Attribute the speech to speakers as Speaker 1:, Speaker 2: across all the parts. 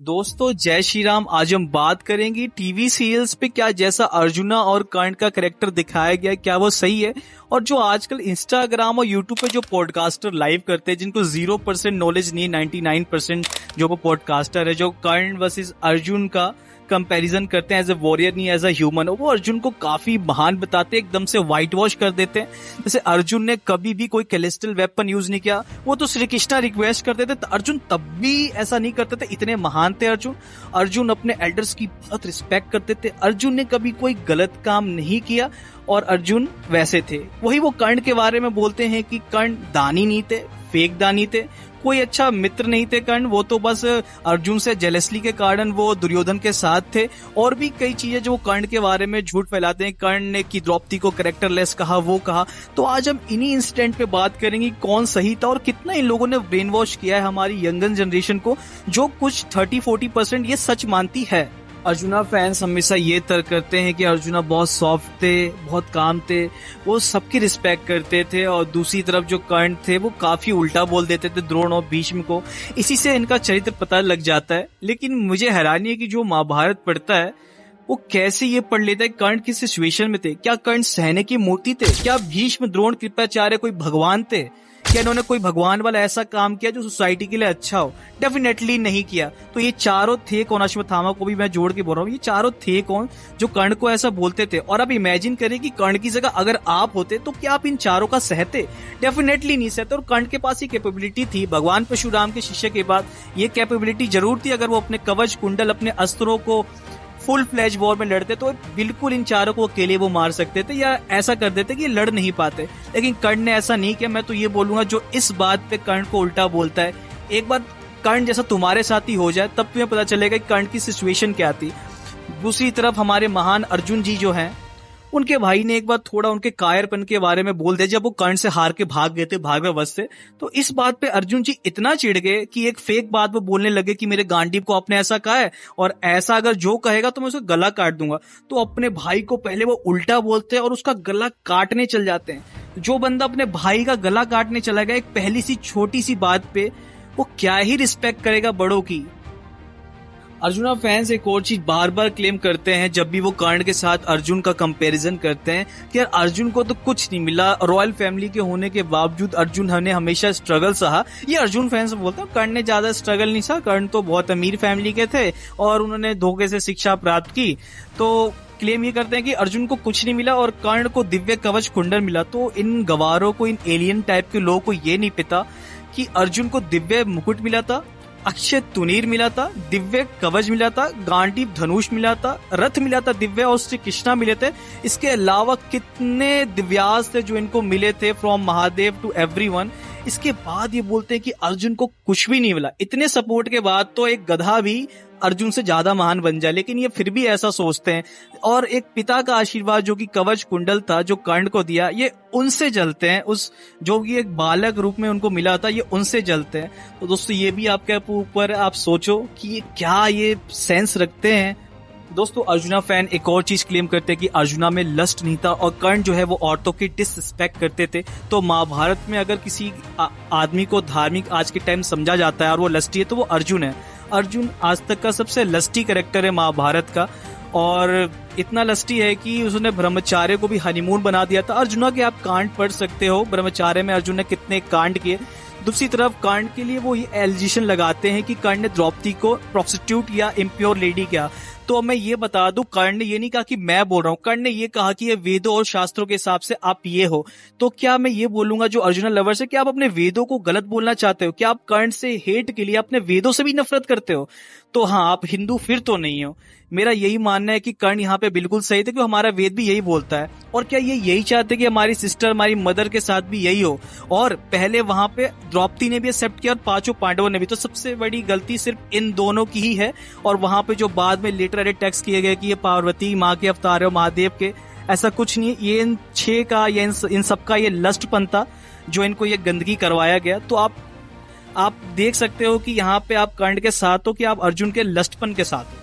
Speaker 1: दोस्तों जय श्री राम। आज हम बात करेंगे टीवी सीरियल्स पे क्या जैसा अर्जुना और कर्ण का कैरेक्टर दिखाया गया क्या वो सही है। और जो आजकल इंस्टाग्राम और यूट्यूब पे जो पॉडकास्टर लाइव करते हैं जिनको 0% नॉलेज नहीं 99% जो वो पॉडकास्टर है जो कर्ण वर्सेस अर्जुन का कंपैरिजन करते हैं एज ए वॉरियर नहीं एज ए ह्यूमन, वो अर्जुन को काफी महान बताते हैं, एकदम से व्हाइट वॉश कर देते हैं। जैसे अर्जुन ने कभी भी कोई कैलेस्ट्रल वेपन यूज नहीं किया, वो तो श्री कृष्णा रिक्वेस्ट करते थे, अर्जुन तब भी ऐसा नहीं करते थे, इतने महान थे अर्जुन। अर्जुन अपने एल्डर्स की बहुत रिस्पेक्ट करते थे, अर्जुन ने कभी कोई गलत काम नहीं किया और अर्जुन वैसे थे। वही वो कर्ण के बारे में बोलते हैं कि कर्ण दानी नहीं थे, फेक दानी थे, कोई अच्छा मित्र नहीं थे कर्ण, वो तो बस अर्जुन से जेलसली के कारण वो दुर्योधन के साथ थे। और भी कई चीजें जो कर्ण के बारे में झूठ फैलाते हैं, कर्ण ने कि द्रौपदी को कैरेक्टरलेस कहा, वो कहा। तो आज हम इन्हीं इंसिडेंट पे बात करेंगे कौन सही था और कितना इन लोगों ने ब्रेन वॉश किया है हमारी यंगन जनरेशन को, जो कुछ 30-40% ये सच मानती है। अर्जुना फैंस हमेशा ये तर्क करते हैं कि अर्जुना बहुत सॉफ्ट थे, बहुत काम थे, वो सबकी रिस्पेक्ट करते थे, और दूसरी तरफ जो कर्ण थे वो काफी उल्टा बोल देते थे द्रोण और भीष्म को। इसी से इनका चरित्र पता लग जाता है। लेकिन मुझे हैरानी है कि जो महाभारत पढ़ता है वो कैसे ये पढ़ लेता है कर्ण किस सिचुएशन में थे। क्या कर्ण सहने की मूर्ति थे? क्या भीष्म द्रोण कृपाचार्य कोई भगवान थे? क्या इन्होंने कोई भगवान वाला ऐसा काम किया जो सोसाइटी के लिए अच्छा हो? डेफिनेटली नहीं किया। तो ये चारों थे कौन? अश्वत्थामा को भी मैं जोड़ के बोल रहा हूँ, ये चारों थे कौन जो कर्ण को ऐसा बोलते थे? और अब इमेजिन करें कि कर्ण की जगह अगर आप होते तो क्या आप इन चारों का सहते? डेफिनेटली नहीं सहते। और कर्ण के पास ये कैपेबिलिटी थी, भगवान परशुराम के शिष्य के बाद ये कैपेबिलिटी जरूर थी। अगर वो अपने कवच कुंडल अपने अस्त्रों को फुल फ्लैश वॉर में लड़ते तो बिल्कुल इन चारों को अकेले वो मार सकते थे या ऐसा कर देते कि ये लड़ नहीं पाते। लेकिन कर्ण ने ऐसा नहीं किया। मैं तो ये बोलूंगा जो इस बात पे कर्ण को उल्टा बोलता है, एक बार कर्ण जैसा तुम्हारे साथ ही हो जाए तब तुम्हें पता चलेगा कि कर्ण की सिचुएशन क्या थी। दूसरी तरफ हमारे महान अर्जुन जी जो हैं, उनके भाई ने एक बार थोड़ा उनके कायरपन के बारे में बोल दिया जब वो कर्ण से हार के भाग गए थे भागवत से। तो इस बात पे अर्जुन जी इतना चिढ़ गए कि एक फेक बात वो बोलने लगे कि मेरे गांडीव को आपने ऐसा कहा है और ऐसा अगर जो कहेगा तो मैं उसका गला काट दूंगा। तो अपने भाई को पहले वो उल्टा बोलते हैं और उसका गला काटने चल जाते हैं। जो बंदा अपने भाई का गला काटने चला गया एक पहली सी छोटी सी बात पे, वो क्या ही रिस्पेक्ट करेगा बड़ों की। अर्जुना फैंस एक और चीज बार बार क्लेम करते हैं जब भी वो कर्ण के साथ अर्जुन का कंपैरिजन करते हैं कि यार अर्जुन को तो कुछ नहीं मिला, रॉयल फैमिली के होने के बावजूद अर्जुन ने हमेशा स्ट्रगल सहा। ये अर्जुन फैंस बोलते हैं कर्ण ने ज्यादा स्ट्रगल नहीं सहा, कर्ण तो बहुत अमीर फैमिली के थे और उन्होंने धोखे से शिक्षा प्राप्त की। तो क्लेम ये करते हैं कि अर्जुन को कुछ नहीं मिला और कर्ण को दिव्य कवच कुंडल मिला। तो इन गवारों को, इन एलियन टाइप के लोगों को ये नहीं पता कि अर्जुन को दिव्य मुकुट मिला था, अक्षय तुनीर मिला था, दिव्य कवच मिला था, गांडीव धनुष मिला था, रथ मिला था दिव्य, और श्री कृष्णा मिले थे। इसके अलावा कितने दिव्यास्त्र थे जो इनको मिले थे फ्रॉम महादेव टू एवरीवन। इसके बाद ये बोलते हैं कि अर्जुन को कुछ भी नहीं मिला। इतने सपोर्ट के बाद तो एक गधा भी अर्जुन से ज्यादा महान बन जाए, लेकिन ये फिर भी ऐसा सोचते हैं। और एक पिता का आशीर्वाद जो कि कवच कुंडल था जो कर्ण को दिया, ये उनसे जलते हैं, उस जो कि एक बालक रूप में उनको मिला था, ये उनसे जलते हैं। तो दोस्तों ये भी आपके ऊपर आप सोचो कि ये क्या ये सेंस रखते हैं। दोस्तों अर्जुना फैन एक और चीज क्लेम करते हैं कि अर्जुना में लस्ट नहीं था और कर्ण जो है वो औरतों की डिसरिस्पेक्ट करते थे। तो महाभारत में अगर किसी आदमी को धार्मिक आज के टाइम समझा जाता है और वो लस्टी है तो वो अर्जुन है। अर्जुन आज तक का सबसे लस्टी कैरेक्टर है महाभारत का, और इतना लस्टी है कि उसने ब्रह्मचार्य को भी हनीमून बना दिया था। अर्जुना के आप कांड पढ़ सकते हो, ब्रह्मचार्य में अर्जुन ने कितने कांड किए। दूसरी तरफ कर्ण के लिए वो ये एलिगेशन लगाते हैं कि कर्ण ने द्रौपदी को प्रोस्टिट्यूट या इम्प्योर लेडी किया। तो मैं ये बता दूं, कर्ण ने ये नहीं कहा कि मैं बोल रहा हूं, कर्ण ने ये कहा कि ये वेदों और शास्त्रों के हिसाब से आप ये हो। तो क्या मैं ये बोलूंगा जो अर्जुना लवर्स है, क्या आप अपने वेदों को गलत बोलना चाहते हो? क्या आप कर्ण से हेट के लिए अपने वेदों से भी नफरत करते हो? तो हाँ, आप हिंदू फिर तो नहीं हो। मेरा यही मानना है कि कर्ण यहाँ पे बिल्कुल सही थे, क्योंकि हमारा वेद भी यही बोलता है। और क्या ये यही चाहते कि हमारी सिस्टर, हमारी मदर के साथ भी यही हो? और पहले वहां पे द्रौपदी ने भी एक्सेप्ट किया और पांचों पांडवों ने भी। तो सबसे बड़ी गलती सिर्फ इन दोनों की ही है। और वहां पे जो बाद में लिटरेरी टेक्स्ट किए गए कि ये पार्वती माँ के अवतार है महादेव के, ऐसा कुछ नहीं। ये इन 6 का या इन सबका ये लस्टपन था जो इनको ये गंदगी करवाया गया। तो आप देख सकते हो कि यहाँ पे आप कर्ण के साथ हो कि आप अर्जुन के लस्टपन के साथ हो।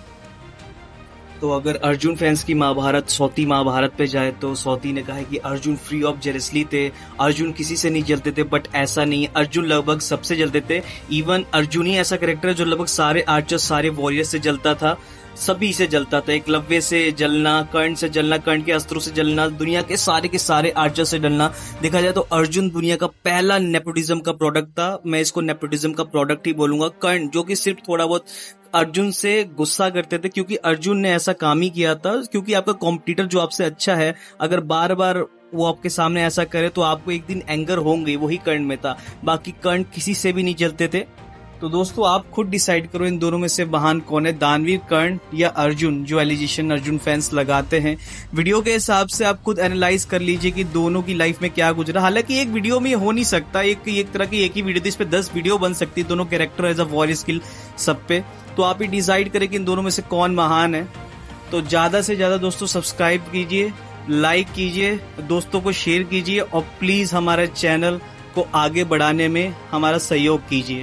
Speaker 1: तो अगर अर्जुन फैंस की महाभारत सौती महाभारत पे जाए तो सौती ने कहा है कि अर्जुन फ्री ऑफ जेलसली थे, अर्जुन किसी से नहीं जलते थे, बट ऐसा नहीं है। अर्जुन लगभग सबसे जलते थे। इवन अर्जुन ही ऐसा कैरेक्टर है जो लगभग सारे आर्चर्स, सारे वॉरियर्स से जलता था, सभी से जलता था। एकलव्य से जलना, कर्ण से जलना, कर्ण के अस्त्रों से जलना, दुनिया के सारे आर्चर से जलना। देखा जाए तो अर्जुन दुनिया का पहला नेपोटिज्म का प्रोडक्ट था। मैं इसको नेपोटिज्म का प्रोडक्ट ही बोलूंगा। कर्ण जो कि सिर्फ थोड़ा बहुत अर्जुन से गुस्सा करते थे क्योंकि अर्जुन ने ऐसा काम ही किया था, क्योंकि आपका कॉम्पिटिटर जो आपसे अच्छा है अगर बार बार वो आपके सामने ऐसा करे तो आपको एक दिन एंगर होंगे, वही कर्ण में था। बाकी कर्ण किसी से भी नहीं जलते थे। तो दोस्तों आप खुद डिसाइड करो इन दोनों में से महान कौन है, दानवीर, कर्ण या अर्जुन, जो एलिगेशन अर्जुन फैंस लगाते हैं। वीडियो के हिसाब से आप खुद एनालाइज कर लीजिए कि दोनों की लाइफ में क्या गुजरा। हालांकि एक वीडियो में हो नहीं सकता, एक तरह की एक ही वीडियो थी, इस पे 10 वीडियो बन सकती है, दोनों character as a war skill सब पे। तो आप ही डिसाइड करें कि इन दोनों में से कौन महान है। तो ज्यादा से ज्यादा दोस्तों सब्सक्राइब कीजिए, लाइक कीजिए, दोस्तों को शेयर कीजिए और प्लीज हमारे चैनल को आगे बढ़ाने में हमारा सहयोग कीजिए।